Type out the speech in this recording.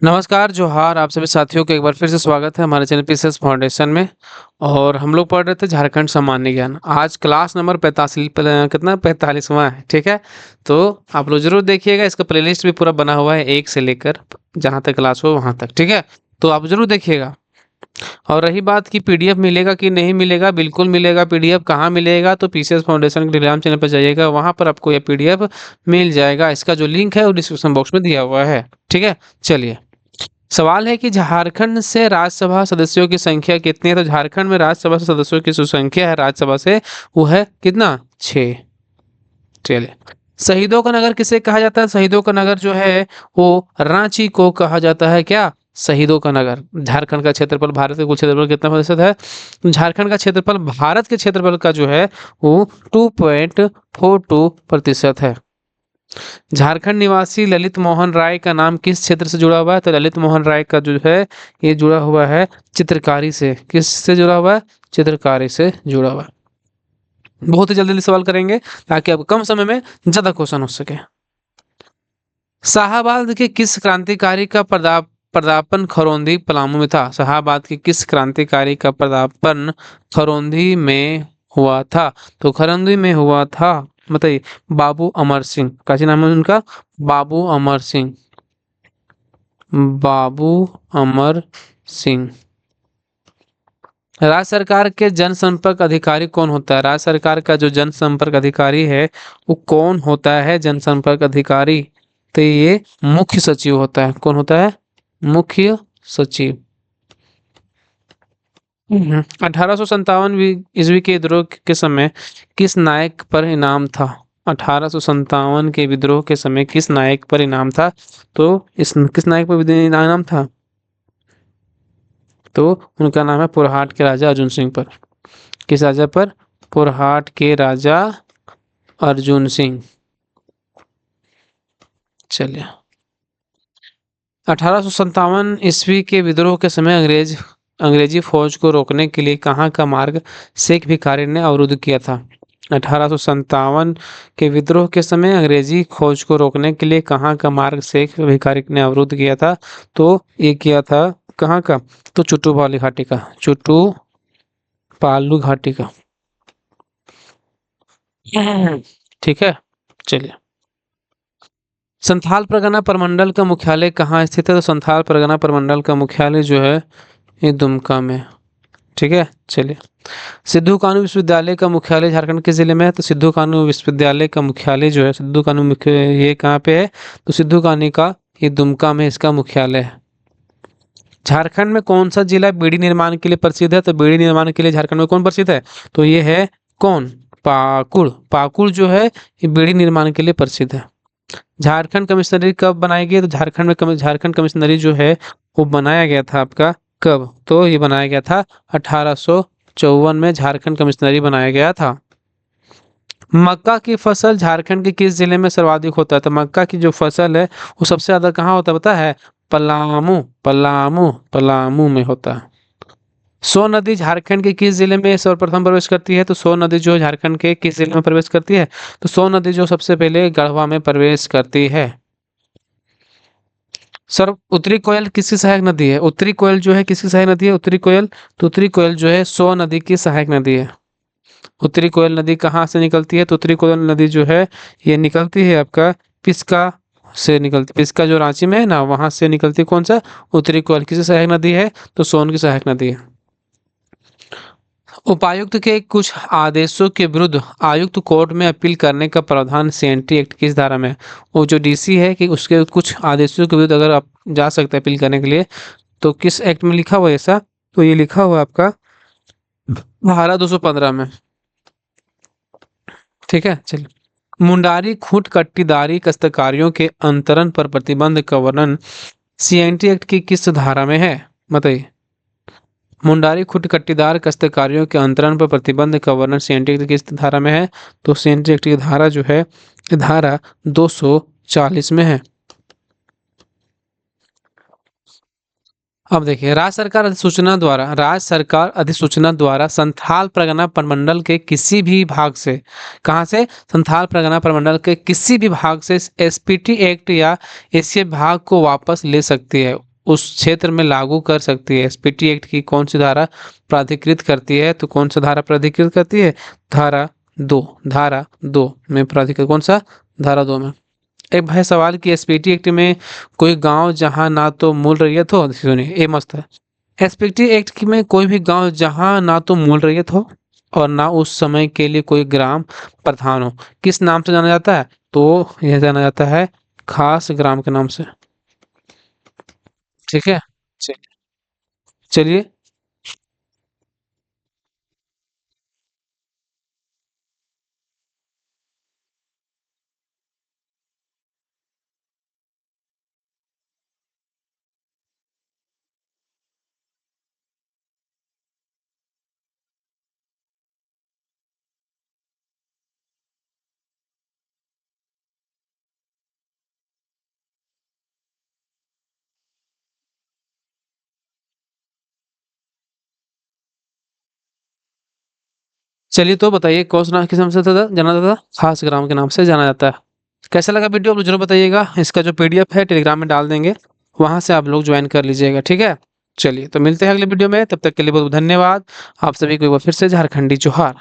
नमस्कार, जोहार आप सभी साथियों को एक बार फिर से स्वागत है हमारे चैनल पीसीएस फाउंडेशन में। और हम लोग पढ़ रहे थे झारखंड सामान्य ज्ञान। आज क्लास नंबर 45वां है, ठीक है? तो आप लोग ज़रूर देखिएगा, इसका प्लेलिस्ट भी पूरा बना हुआ है 1 से लेकर जहाँ तक क्लास हो वहाँ तक, ठीक है? तो आप ज़रूर देखिएगा। और रही बात कि पीडीएफ मिलेगा कि नहीं मिलेगा, बिल्कुल मिलेगा पीडीएफ। कहाँ मिलेगा? तो पीसीएस फाउंडेशन के टेलीग्राम चैनल पर जाइएगा, वहाँ पर आपको ये पीडीएफ मिल जाएगा। इसका जो लिंक है वो डिस्क्रिप्शन बॉक्स में दिया हुआ है, ठीक है? चलिए, सवाल है कि झारखंड से राज्यसभा सदस्यों की संख्या कितनी है? तो झारखंड में राज्यसभा सदस्यों की जो संख्या है राज्यसभा से, वो है कितना? 6। चलिए, शहीदों का नगर किसे कहा जाता है? शहीदों का नगर जो है वो रांची को कहा जाता है। क्या? शहीदों का नगर। झारखंड का क्षेत्रफल भारत के कुल क्षेत्रफल कितना प्रतिशत है? तो झारखंड का क्षेत्रफल भारत के क्षेत्रफल का जो है वो 2.42% है। झारखंड निवासी ललित मोहन राय का नाम किस क्षेत्र से जुड़ा हुआ है? तो ललित मोहन राय का जो है ये जुड़ा हुआ है चित्रकारी से। किस से जुड़ा हुआ है? चित्रकारी से जुड़ा हुआ है। बहुत ही जल्दी जल्दी सवाल करेंगे ताकि अब कम समय में ज्यादा क्वेश्चन हो सके। शाहाबाद के किस क्रांतिकारी का पदार्पण खरौंधी पलामू में था? शाहाबाद के किस क्रांतिकारी का पदार्पण खरौंधी में हुआ था? तो खरौंधी में हुआ था, बताइए। बाबू अमर सिंह। क्या नाम है उनका? बाबू अमर सिंह। बाबू अमर सिंह। राज्य सरकार के जनसंपर्क अधिकारी कौन होता है? राज्य सरकार का जो जनसंपर्क अधिकारी है वो कौन होता है? जनसंपर्क अधिकारी, तो ये मुख्य सचिव होता है। कौन होता है? मुख्य सचिव। 1857 ईस्वी के विद्रोह के समय किस नायक पर इनाम था? 1857 के विद्रोह के समय किस नायक पर इनाम था? तो इस किस नायक पर इनाम था? तो उनका नाम है पुरहाट के राजा अर्जुन सिंह पर। किस राजा पर? पुरहाट के राजा अर्जुन सिंह। चलिए, 1857 ईस्वी के विद्रोह के समय अंग्रेजी फौज को रोकने के लिए कहाँ का मार्ग शेख भिखारी ने अवरुद्ध किया था? 1857 के विद्रोह के समय अंग्रेजी फौज को रोकने के लिए कहाँ का मार्ग शेख भिखारी ने अवरुद्ध किया था? तो ये किया था कहाँ का? तो चुटू पाली घाटी का। चुटू पालू घाटी का, ठीक है? चलिए, संथाल परगना प्रमंडल का मुख्यालय कहाँ स्थित है? तो संथाल परगना प्रमंडल का मुख्यालय जो है ये दुमका में, ठीक है? चलिए, सिद्धू कानू विश्वविद्यालय का मुख्यालय झारखंड के जिले में है। तो सिद्धू कानू विश्वविद्यालय का मुख्यालय जो है, सिद्धू कानू मुख्य ये कहाँ पे है? तो सिद्धू कानू का ये दुमका में इसका मुख्यालय है। झारखंड में कौन सा जिला बीड़ी निर्माण के लिए प्रसिद्ध है? तो बीड़ी निर्माण के लिए झारखंड में कौन प्रसिद्ध है? तो ये है कौन? पाकुड़। पाकुड़ जो है ये बीड़ी निर्माण के लिए प्रसिद्ध है। झारखंड कमिश्नरी कब बनाई गई? तो झारखंड कमिश्नरी जो है वो बनाया गया था आपका कब? तो ये बनाया गया था 1854 में झारखंड कमिश्नरी बनाया गया था। मक्का की फसल झारखंड के किस जिले में सर्वाधिक होता है? तो मक्का की जो फसल है वो सबसे ज्यादा कहाँ होता है पता है? पलामू। पलामू, पलामू में होता है। सोन नदी झारखंड के किस जिले में सर्वप्रथम प्रवेश करती है? तो सोन नदी जो झारखंड के किस जिले में प्रवेश करती है? तो सोन नदी जो सबसे पहले गढ़वा में प्रवेश करती है। सर, उत्तरी कोयल किसकी सहायक नदी है? उत्तरी कोयल जो है किसकी सहायक नदी है? उत्तरी कोयल, तो उत्तरी कोयल जो है सोन नदी की सहायक नदी है। उत्तरी कोयल नदी कहाँ से निकलती है? तो उत्तरी कोयल नदी जो है ये निकलती है आपका पिस्का से निकलती। पिस्का जो रांची में है ना, वहां से निकलती है। कौन सा? उत्तरी कोयल। किसकी सहायक नदी है? तो सोन की सहायक नदी है। उपायुक्त के कुछ आदेशों के विरुद्ध आयुक्त कोर्ट में अपील करने का प्रावधान सीएनटी एक्ट किस धारा में है? वो जो डीसी है कि उसके कुछ आदेशों के विरुद्ध अगर आप जा सकते हैं अपील करने के लिए, तो किस एक्ट में लिखा हुआ है ऐसा? तो ये लिखा हुआ है आपका धारा 215 में, ठीक है? चलिए, मुंडारी खूंट कट्टीदारी काश्तकारियों के अंतरण पर प्रतिबंध का वर्णन सीएनटी एक्ट की किस धारा में है? बताइए। मुंडारी खुट कट्टीदार काश्तकारियों के अंतरण पर प्रतिबंध का वर्णन सीएनटी एक्ट की किस धारा में है? तो सीएनटी एक्ट की धारा जो है धारा 240 में है। अब देखिए, राज्य सरकार अधिसूचना द्वारा संथाल परगना प्रमंडल के किसी भी भाग से, कहां से? संथाल परगना प्रमंडल के किसी भी भाग से एसपीटी एक्ट या इसके भाग को वापस ले सकती है। उस क्षेत्र में लागू कर सकती है। एसपीटी एक्ट की कौन सी धारा प्राधिकृत करती है? तो कौन सा धारा प्राधिकृत करती है? धारा 2, धारा 2 में प्राधिकृत, कौन सा? धारा 2 में। एक भाई सवाल कि एसपीटी एक्ट में कोई गांव जहां ना तो मूल रैयत हो, सुनिए ये मस्त है। एसपीटी एक्ट में कोई भी गांव जहां ना तो मूल रैयत हो और ना उस समय के लिए कोई ग्राम प्रधान हो, किस नाम से जाना जाता है? तो यह जाना जाता है खास ग्राम के नाम से। ठीक है, चलिए। चलिए तो बताइए कौन सा नाम किस नाम से जाना जाता था? खास ग्राम के नाम से जाना जाता है। कैसा लगा वीडियो आप लोग जरूर बताइएगा। इसका जो पीडीएफ है टेलीग्राम में डाल देंगे, वहां से आप लोग ज्वाइन कर लीजिएगा। ठीक है, चलिए तो मिलते हैं अगले वीडियो में, तब तक के लिए बहुत बहुत धन्यवाद। आप सभी को एक बार फिर से झारखंडी जोहार।